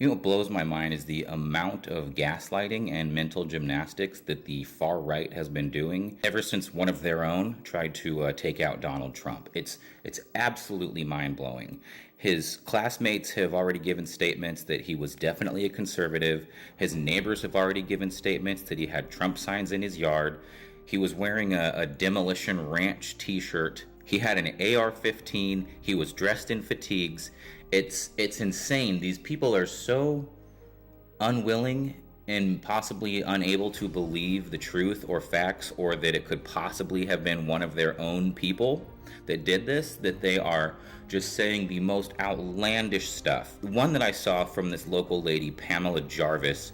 You know what blows my mind is the amount of gaslighting and mental gymnastics that the far right has been doing ever since one of their own tried to take out Donald Trump. It's absolutely mind blowing. His classmates have already given statements that he was definitely a conservative. His neighbors have already given statements that he had Trump signs in his yard. He was wearing a Demolition Ranch t-shirt. He had an AR-15. He was dressed in fatigues. It's insane. These people are so unwilling and possibly unable to believe the truth or facts, or that it could possibly have been one of their own people that did this, that they are just saying the most outlandish stuff. One that I saw from this local lady, Pamela Jarvis,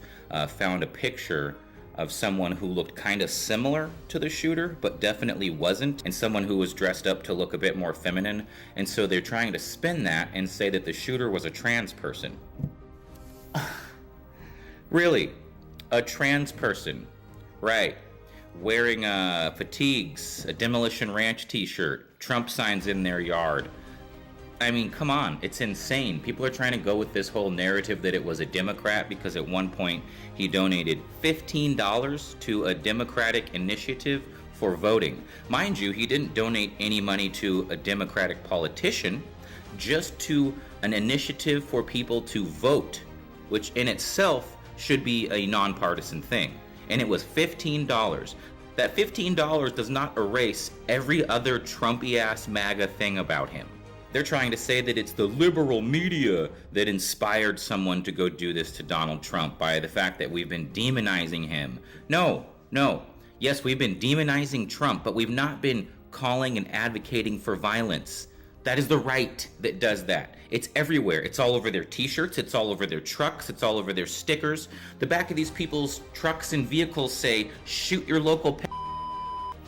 found a picture of someone who looked kind of similar to the shooter, but definitely wasn't, and someone who was dressed up to look a bit more feminine. And so they're trying to spin that and say that the shooter was a trans person. Really? A trans person? Right. Wearing fatigues, a Demolition Ranch t-shirt, Trump signs in their yard. I mean, come on, it's insane. People are trying to go with this whole narrative that it was a Democrat because at one point he donated $15 to a Democratic initiative for voting. Mind you, he didn't donate any money to a Democratic politician, just to an initiative for people to vote, which in itself should be a nonpartisan thing. And it was $15. That $15 does not erase every other Trumpy-ass MAGA thing about him. They're trying to say that it's the liberal media that inspired someone to go do this to Donald Trump by the fact that we've been demonizing him. No. Yes, we've been demonizing Trump, but we've not been calling and advocating for violence. That is the right that does that. It's everywhere. It's all over their t-shirts. It's all over their trucks. It's all over their stickers. The back of these people's trucks and vehicles say, shoot your local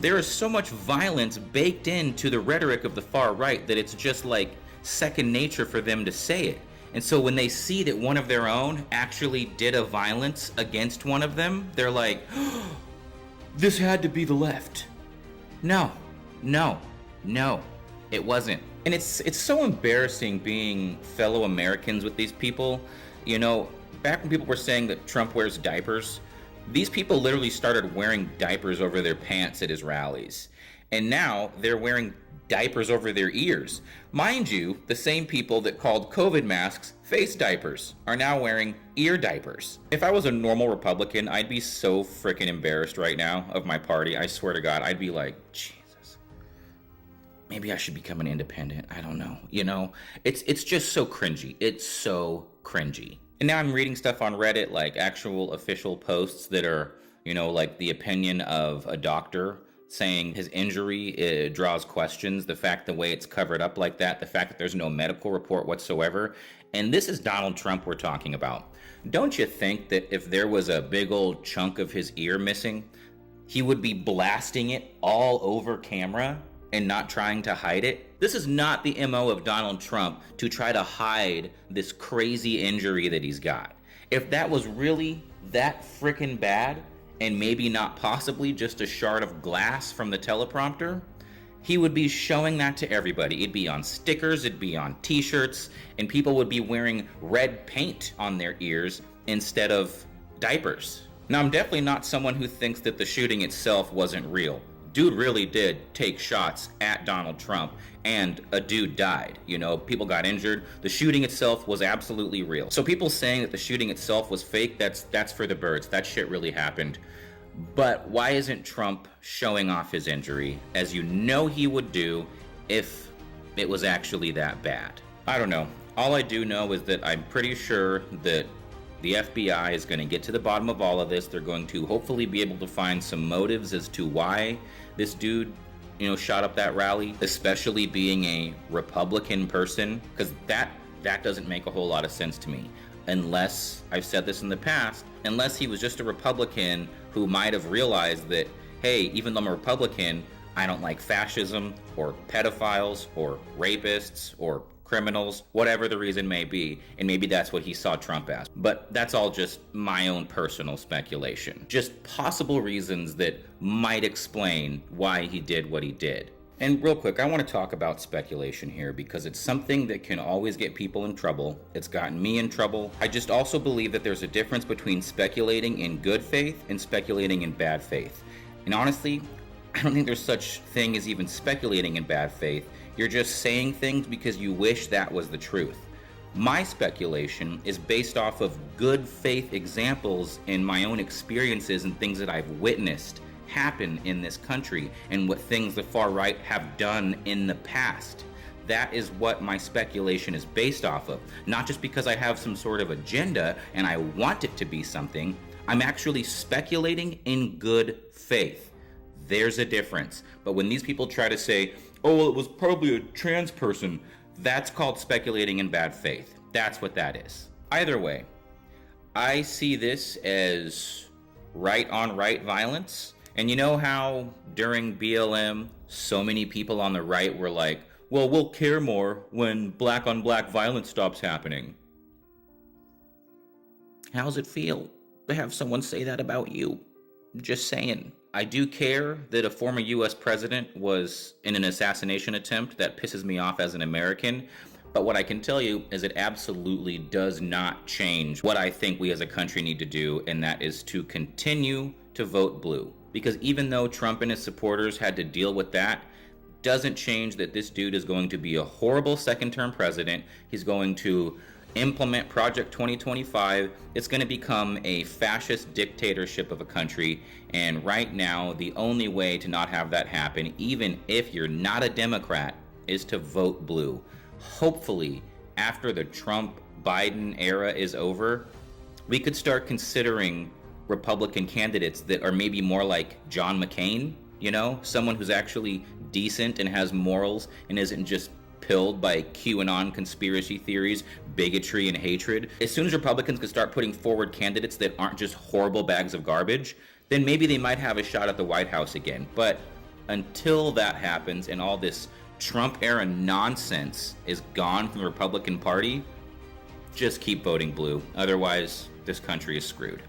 There is so much violence baked into the rhetoric of the far right that it's just like second nature for them to say it. And so when they see that one of their own actually did a violence against one of them, they're like, oh, this had to be the left. No, it wasn't. And it's so embarrassing being fellow Americans with these people. You know, back when people were saying that Trump wears diapers, these people literally started wearing diapers over their pants at his rallies. And now they're wearing diapers over their ears. Mind you, the same people that called COVID masks face diapers are now wearing ear diapers. If I was a normal Republican, I'd be so freaking embarrassed right now of my party. I swear to God, I'd be like, Jesus, maybe I should become an independent. I don't know. You know, it's just so cringy. It's so cringy. And now I'm reading stuff on Reddit, like actual official posts that are, you know, like the opinion of a doctor saying his injury draws questions, the fact the way it's covered up like that, the fact that there's no medical report whatsoever. And this is Donald Trump we're talking about. Don't you think that if there was a big old chunk of his ear missing, he would be blasting it all over camera and not trying to hide it? This is not the MO of Donald Trump to try to hide this crazy injury that he's got. If that was really that freaking bad, and maybe not possibly just a shard of glass from the teleprompter, he would be showing that to everybody. It'd be on stickers, it'd be on t-shirts, and people would be wearing red paint on their ears instead of diapers. Now, I'm definitely not someone who thinks that the shooting itself wasn't real. Dude really did take shots at Donald Trump, and a dude died. You know, people got injured. The shooting itself was absolutely real. So people saying that the shooting itself was fake, that's for the birds. That shit really happened. But why isn't Trump showing off his injury, as you know he would do if it was actually that bad? I don't know. All I do know is that I'm pretty sure that the FBI is going to get to the bottom of all of this. They're going to hopefully be able to find some motives as to why this dude, you know, shot up that rally, especially being a Republican person, because that doesn't make a whole lot of sense to me. Unless, I've said this in the past, unless he was just a Republican who might have realized that, hey, even though I'm a Republican, I don't like fascism or pedophiles or rapists or criminals, whatever the reason may be, and maybe that's what he saw Trump as. But that's all just my own personal speculation. Just possible reasons that might explain why he did what he did. And real quick, I want to talk about speculation here because it's something that can always get people in trouble. It's gotten me in trouble. I just also believe that there's a difference between speculating in good faith and speculating in bad faith. And honestly, I don't think there's such thing as even speculating in bad faith. You're just saying things because you wish that was the truth. My speculation is based off of good faith examples in my own experiences and things that I've witnessed happen in this country and what things the far right have done in the past. That is what my speculation is based off of. Not just because I have some sort of agenda and I want it to be something. I'm actually speculating in good faith. There's a difference. But when these people try to say, oh, well, it was probably a trans person, that's called speculating in bad faith. That's what that is. Either way, I see this as right on right violence. And you know how during BLM, so many people on the right were like, well, we'll care more when black on black violence stops happening. How's it feel to have someone say that about you? Just saying. I do care that a former US president was in an assassination attempt. That pisses me off as an American. But what I can tell you is it absolutely does not change what I think we as a country need to do, and that is to continue to vote blue. Because even though Trump and his supporters had to deal with that, doesn't change that this dude is going to be a horrible second-term president. He's going to implement Project 2025. It's going to become a fascist dictatorship of a country. And right now, the only way to not have that happen, even if you're not a Democrat, is to vote blue. Hopefully, after the Trump-Biden era is over, we could start considering Republican candidates that are maybe more like John McCain, you know, someone who's actually decent and has morals and isn't just pilled by QAnon conspiracy theories, bigotry, and hatred. As soon as Republicans can start putting forward candidates that aren't just horrible bags of garbage, then maybe they might have a shot at the White House again. But until that happens and all this Trump-era nonsense is gone from the Republican Party, just keep voting blue. Otherwise, this country is screwed.